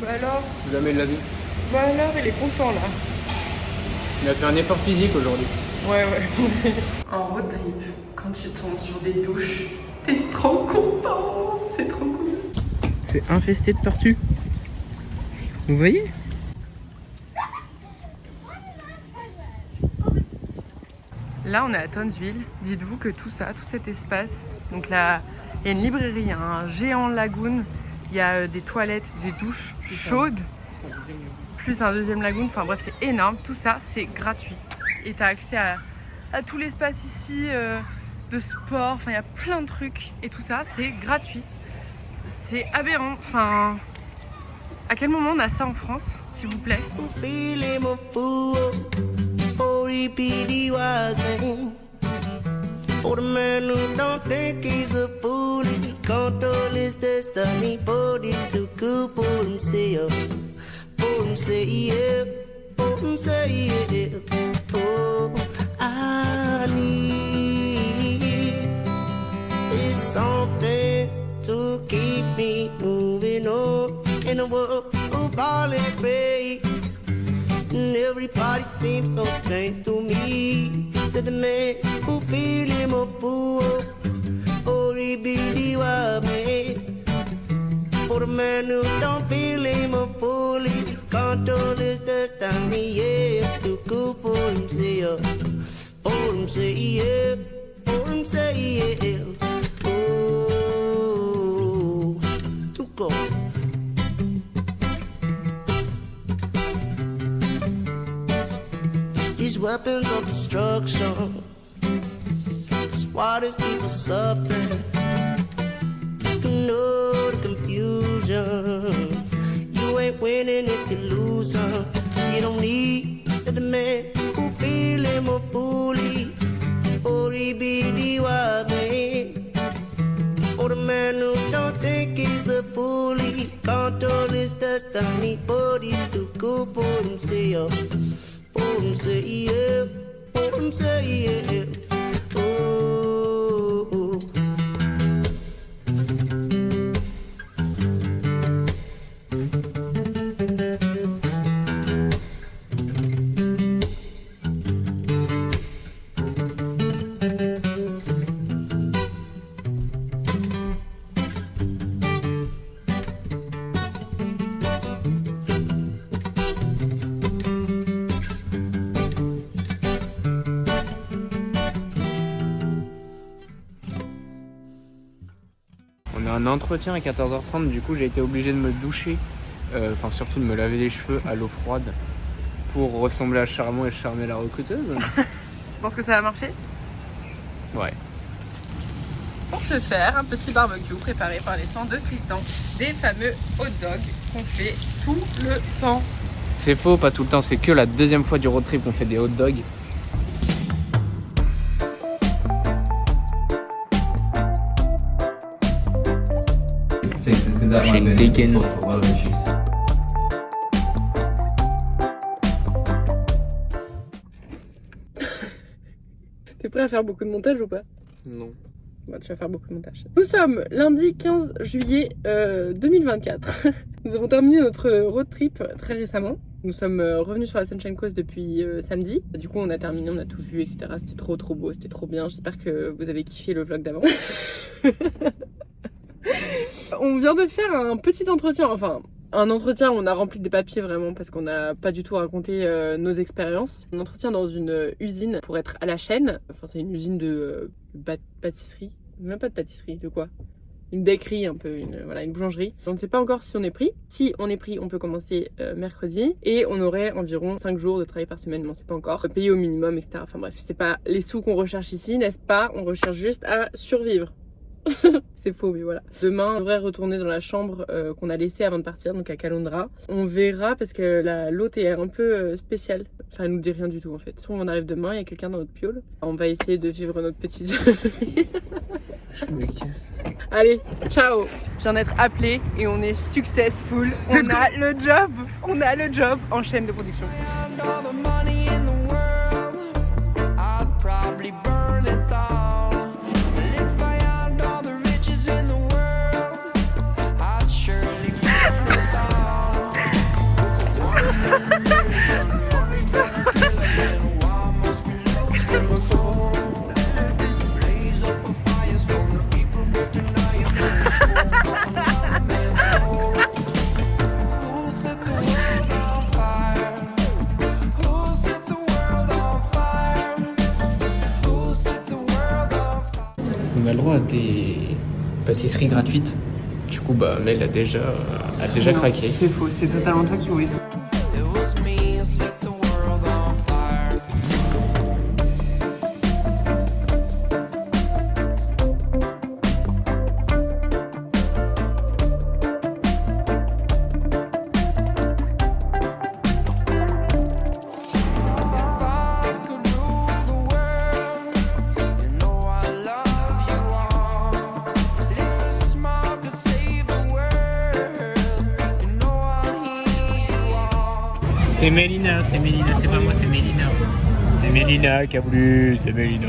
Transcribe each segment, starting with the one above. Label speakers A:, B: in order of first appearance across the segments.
A: Bah alors?
B: Jamais il l'a vu.
A: Bah alors, il est content là.
B: Il a fait un effort physique aujourd'hui.
A: Ouais. En road trip, quand tu tombes sur des douches, t'es trop content. C'est trop cool. C'est infesté de tortues. Vous voyez? Là, on est à Townsville. Dites-vous que tout ça, tout cet espace, donc là, il y a une librairie, un géant lagoon, il y a des toilettes, des douches chaudes, plus un deuxième lagoon. Enfin bref, c'est énorme. Tout ça, c'est gratuit. Et tu as accès à tout l'espace ici de sport. Enfin, il y a plein de trucs. Et tout ça, c'est gratuit. C'est aberrant. Enfin, à quel moment on a ça en France, s'il vous plaît?
C: For the man who don't think he's a fool, he control his destiny, but he's too good for himself. For himself, for himself. Oh, I need is something to keep me moving on in a world of ball and pray. And everybody seems so strange to me. Said the man who feel him a fool, or he really was man. For the man who don't feel him a fool, he control his destiny, yeah. Too good for himself, for himself, for himself. Oh, too cold. These weapons of destruction, it's why these people suffering. You know the confusion. You ain't winning if you lose some. You don't need, said the man who feel him a bully, or he be the wild man. For the man who don't think he's a bully, control his destiny, but he's too good for himself. For himself, for himself. Oh.
B: On a un entretien à 14h30, du coup j'ai été obligé de me doucher, enfin surtout de me laver les cheveux à l'eau froide pour ressembler à Charmant et charmer la recruteuse.
A: Tu penses que ça va marcher?
B: Ouais.
A: Pour ce faire, un petit barbecue préparé par les soins de Tristan. Des fameux hot dogs qu'on fait tout le temps.
B: C'est faux, pas tout le temps, c'est que la deuxième fois du road trip qu'on fait des hot dogs. J'ai une dégaine.
A: T'es prêt à faire beaucoup de montage ou pas?
B: Non.
A: Bah, tu vas faire beaucoup de montage. Nous sommes lundi 15 juillet 2024. Nous avons terminé notre road trip très récemment. Nous sommes revenus sur la Sunshine Coast depuis samedi. Du coup, on a terminé, on a tout vu, etc. C'était trop beau, c'était trop bien. J'espère que vous avez kiffé le vlog d'avant. On vient de faire un petit entretien, enfin un entretien où on a rempli des papiers vraiment parce qu'on n'a pas du tout raconté nos expériences. Un entretien dans une usine pour être à la chaîne, enfin c'est une usine de pâtisserie, même pas de pâtisserie, de quoi? Une bakerie un peu, une boulangerie. On ne sait pas encore si on est pris. Si on est pris, on peut commencer mercredi et on aurait environ 5 jours de travail par semaine, mais on ne sait pas encore. Payer au minimum, etc. Enfin bref, c'est pas les sous qu'on recherche ici, n'est-ce pas? On recherche juste à survivre. C'est faux, mais voilà. Demain, on devrait retourner dans la chambre qu'on a laissée avant de partir, donc à Caloundra. On verra parce que l'hôte est un peu spéciale. Enfin, elle nous dit rien du tout en fait. Si on arrive demain, il y a quelqu'un dans notre piole. On va essayer de vivre notre petite vie.
B: Je me casse.
A: Allez, ciao. Je viens d'être appelée et on est successful. On a le job. On a le job en chaîne de production.
B: pâtisserie gratuite. Du coup, bah, Mel a déjà
A: Non,
B: craqué.
A: c'est faux, c'est totalement toi qui voulais ça.
C: It was me, set the world on fire.
B: C'est Mélina, c'est pas moi, c'est Mélina. C'est Mélina qui a voulu, c'est Mélina.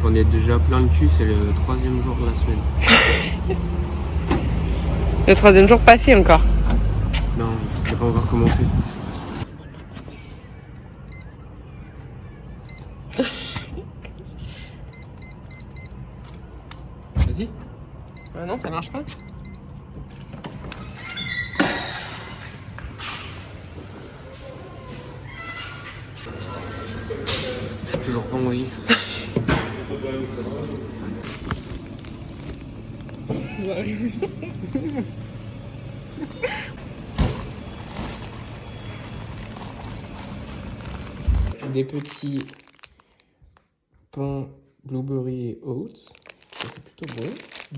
B: J'en ai déjà plein le cul, c'est le 3e jour de la semaine.
A: Le 3e jour pas fait encore.
B: Non, j'ai pas encore commencé. Vas-y.
A: Ah non, ça marche pas.
B: J'ai toujours pas envie. Des petits pains blueberry et oats, ça c'est plutôt bon.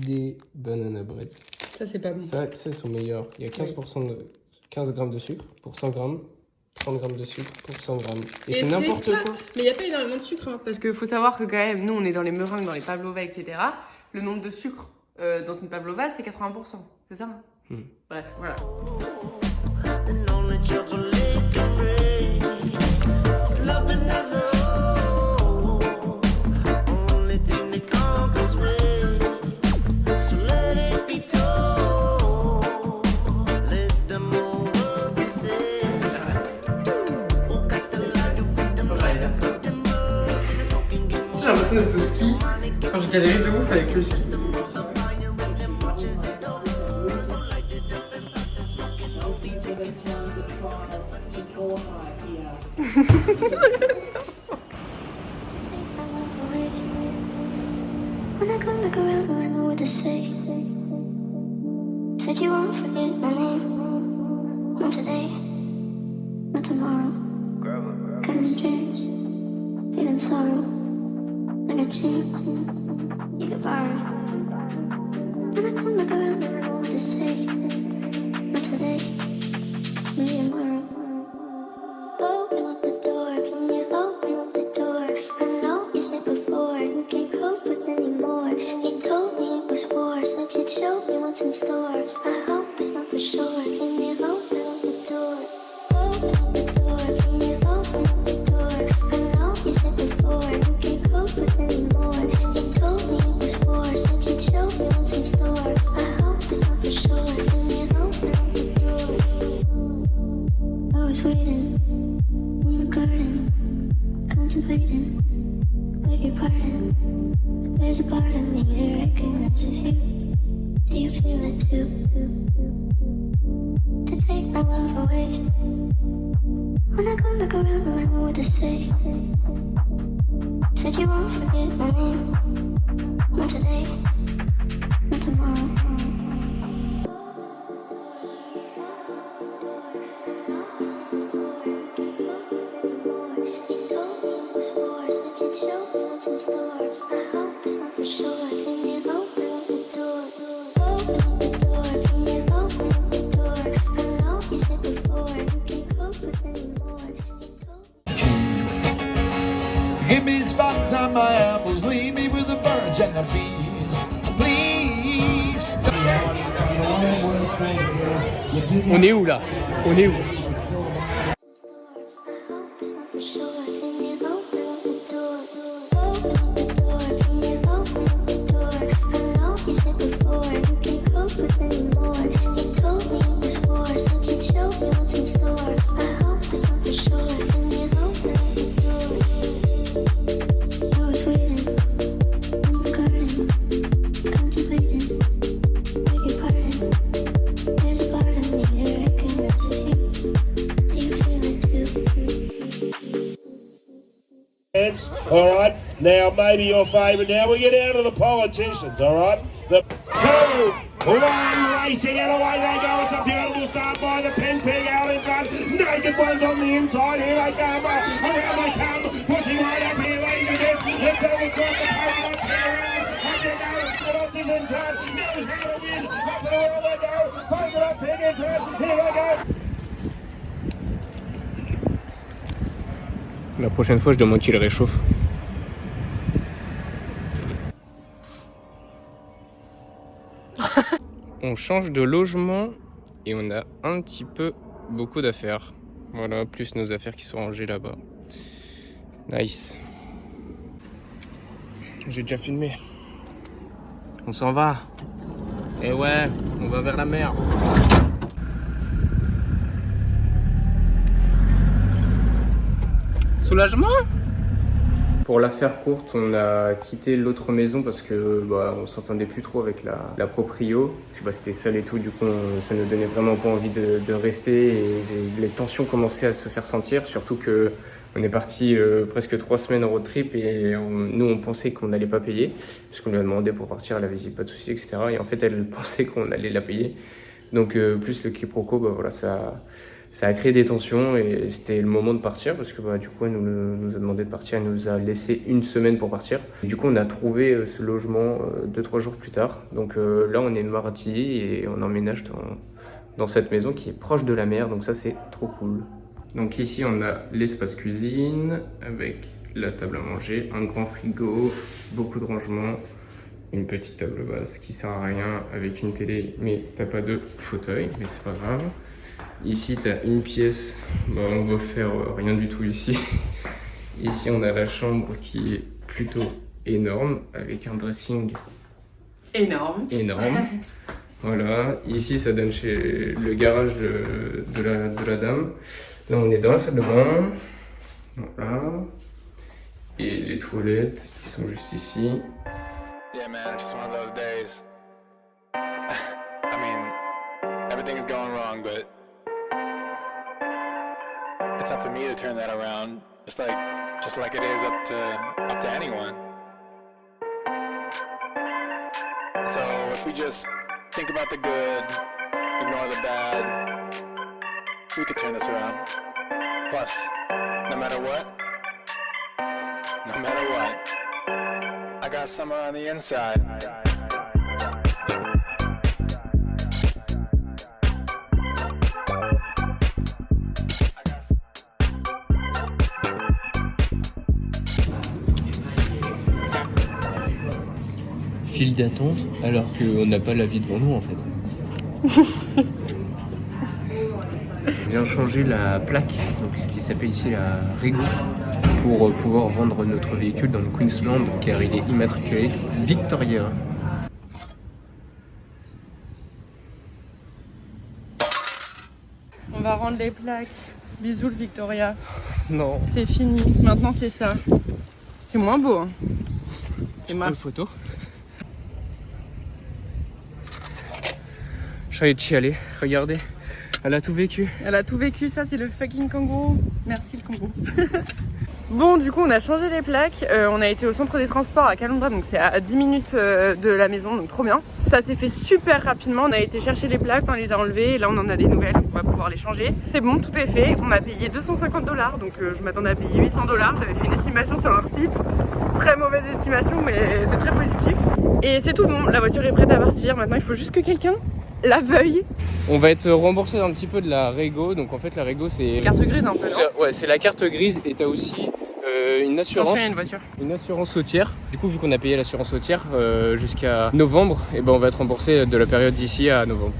B: Des banana bread,
A: Ça, c'est pas bon.
B: ça ils sont meilleurs. Il y a 15% de 15 grammes de sucre pour 100 grammes, 30 grammes de sucre pour 100 grammes. Et c'est n'importe quoi.
A: Mais il n'y a pas énormément de sucre, hein, parce qu'il faut savoir que quand même, nous on est dans les meringues, dans les pavlovas, etc. Le nombre de sucre dans une pavlova, c'est 80%. C'est ça, hein. Bref, voilà.
C: And only chocolate can break. It's loving as a whole. Only thing that conquers me. So let it be told. Let them all work and say. Who got the light? Who put them light? Who put them up? The smoking get more.
A: J'ai l'impression d'être au ski. Quand je galérais de ouf avec le ski.
D: When I come back around, I know what to say. Said you won't forget my name. Not today, not tomorrow. Kinda strange, feeling sorrow. Like a chain you could borrow. When I come back around and I know what to say. Not today, maybe tomorrow. Open up the door, can you open up the door? I know you said before you can't cope with anymore. You told me it was war, said you'd show me what's in store. I hope it's not for sure. Can you open up the door? Open up the door, can you open up the door? I know you said before you can't cope with anymore. You told me it was war, said you'd show me what's in store. I hope it's not for sure. Can you open up the door? I was waiting in the garden, contemplating, beg your pardon. But there's a part of me that recognizes you. Do you feel it too? To take my love away. When I come back around, I know what to say. Said you won't forget my name. Not today, not tomorrow. You told me it was war, said you'd show me what's in store. I hope it's not for sure. Can you open up the door? Open up the door, can you open up the door? I know you said before you can't cope with anymore. You told
E: Give me spots on my apples, leave me with the birds and the bees, please.
B: On est où là? On est où?
D: I hope it's not for sure. Can you open up the door? Open up the door. Can you open up the door? I know you said before you can't cope with anymore. You told me it was war, said you'd show me what's in store. I hope it's not for sure. Can you open up the door? I was waiting in the garden, contemplating, beg your pardon. There's a part of me that recognizes you. Do you feel it too?
F: All right, now maybe your favourite. Now we get down to the politicians. All right, the 2, 1 racing and away they go. It's a beautiful start by the Pink Pig out in front. Naked ones on the inside. Here they come. Around they come, pushing right up here, ladies and gents. Let's have a try to come up here around. Up they go. Colossus in front. Knows how to win. Up the wall they go. Poker up Pig in front. Here they go.
B: La prochaine fois, je demande qu'il réchauffe. On change de logement et on a un petit peu beaucoup d'affaires. Voilà, plus nos affaires qui sont rangées là-bas. Nice. J'ai déjà filmé. On s'en va. Eh ouais, on va vers la mer. Soulagement. Pour la faire courte, on a quitté l'autre maison parce que on s'entendait plus trop avec la proprio. C'était seul et tout, du coup ça nous donnait vraiment pas envie de rester et les tensions commençaient à se faire sentir, surtout que on est parti presque 3 semaines en road trip et nous on pensait qu'on n'allait pas payer parce qu'on lui a demandé pour partir, elle avait dit pas de soucis, etc. Et en fait elle pensait qu'on allait la payer. Donc plus le quiproquo, voilà, ça a créé des tensions et c'était le moment de partir parce que du coup elle nous a demandé de partir, elle nous a laissé 1 semaine pour partir. Et du coup on a trouvé ce logement 2-3 jours plus tard. Donc là on est mardi et on emménage dans cette maison qui est proche de la mer, donc ça c'est trop cool. Donc ici on a l'espace cuisine avec la table à manger, un grand frigo, beaucoup de rangements, une petite table basse qui sert à rien avec une télé mais t'as pas de fauteuil, mais c'est pas grave. Ici tu as une pièce, on va faire rien du tout ici. Ici on a la chambre qui est plutôt énorme avec un dressing
A: Énorme.
B: Voilà, ici ça donne chez le garage de la dame. Là on est dans la salle de bain, voilà, et les toilettes qui sont juste ici.
G: Yeah man, it's just one of those days. I mean, everything's going wrong, but it's up to me to turn that around, just like it is up to anyone. So if we just think about the good, ignore the bad, we could turn this around. Plus, no matter what, I got summer on the inside.
B: File d'attente alors qu'on n'a pas la vie devant nous en fait. On vient changer la plaque, donc ce qui s'appelle ici la Rego, pour pouvoir vendre notre véhicule dans le Queensland car il est immatriculé Victoria.
A: On va rendre les plaques. Bisous le Victoria.
B: Non.
A: C'est fini. Maintenant c'est ça. C'est moins beau. Hein. C'est ma
B: photo. Je vais chialer, regardez. Elle a tout vécu.
A: Elle a tout vécu, ça c'est le fucking kangourou. Merci le kangourou. Bon, du coup on a changé les plaques, on a été au centre des transports à Caloundra, donc c'est à 10 minutes de la maison, donc trop bien. Ça s'est fait super rapidement, on a été chercher les plaques, on les a enlevées, et là on en a des nouvelles, on va pouvoir les changer. C'est bon, tout est fait, on a payé 250 $, donc je m'attendais à payer 800 $, j'avais fait une estimation sur leur site. Très mauvaise estimation, mais c'est très positif. Et c'est tout bon, la voiture est prête à partir, maintenant il faut juste que quelqu'un la veuille.
B: On va être remboursé un petit peu de la Rego, donc en fait la Rego c'est...
A: Carte grise un peu, non?
B: Ouais, c'est la carte grise et t'as aussi une assurance.
A: Une voiture.
B: Une assurance sautière. Du coup, vu qu'on a payé l'assurance sautière jusqu'à novembre, et ben on va être remboursé de la période d'ici à novembre.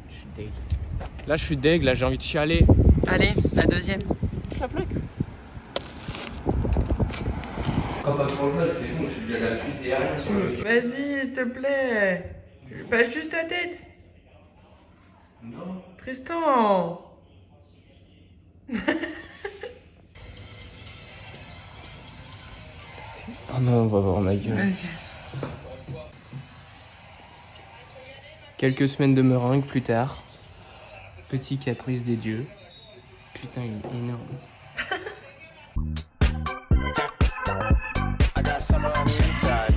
B: Je suis deg. Là, je suis deg, là j'ai envie de chialer.
A: Allez, la deuxième.
B: Je la plaque. Quand pas trop mal, c'est bon, je suis déjà là depuis derrière sur le...
A: Vas-y, s'il te plaît. Passe juste ta tête.
B: Non.
A: Tristan.
B: Oh non, on va voir ma gueule.
A: Vas-y.
B: Quelques semaines de meringue plus tard. Petit caprice des dieux. Putain, il est énorme.
G: I got summer on the inside.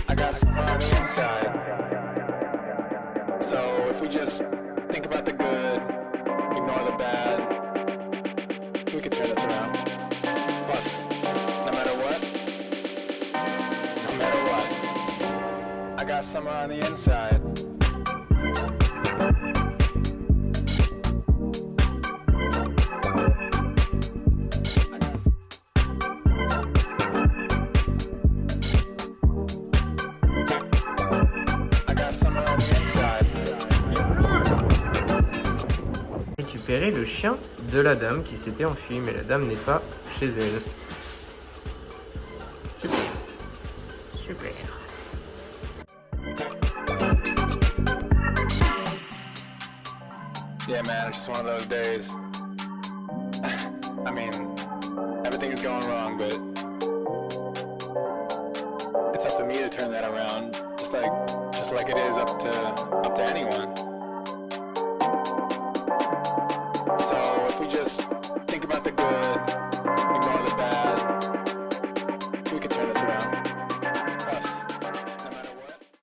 G: I got summer on the inside. So if we just think about the good, ignore the bad, we could turn this around. Plus, no matter what, I got summer on the inside. I got summer on the inside.
B: Récupérer le chien de la dame qui s'était enfuie, mais la dame n'est pas chez elle. Super. Super.
G: Yeah, man, it's just one of those days. I mean, everything's going wrong, but it's up to me to turn that around, just like it is up to anyone.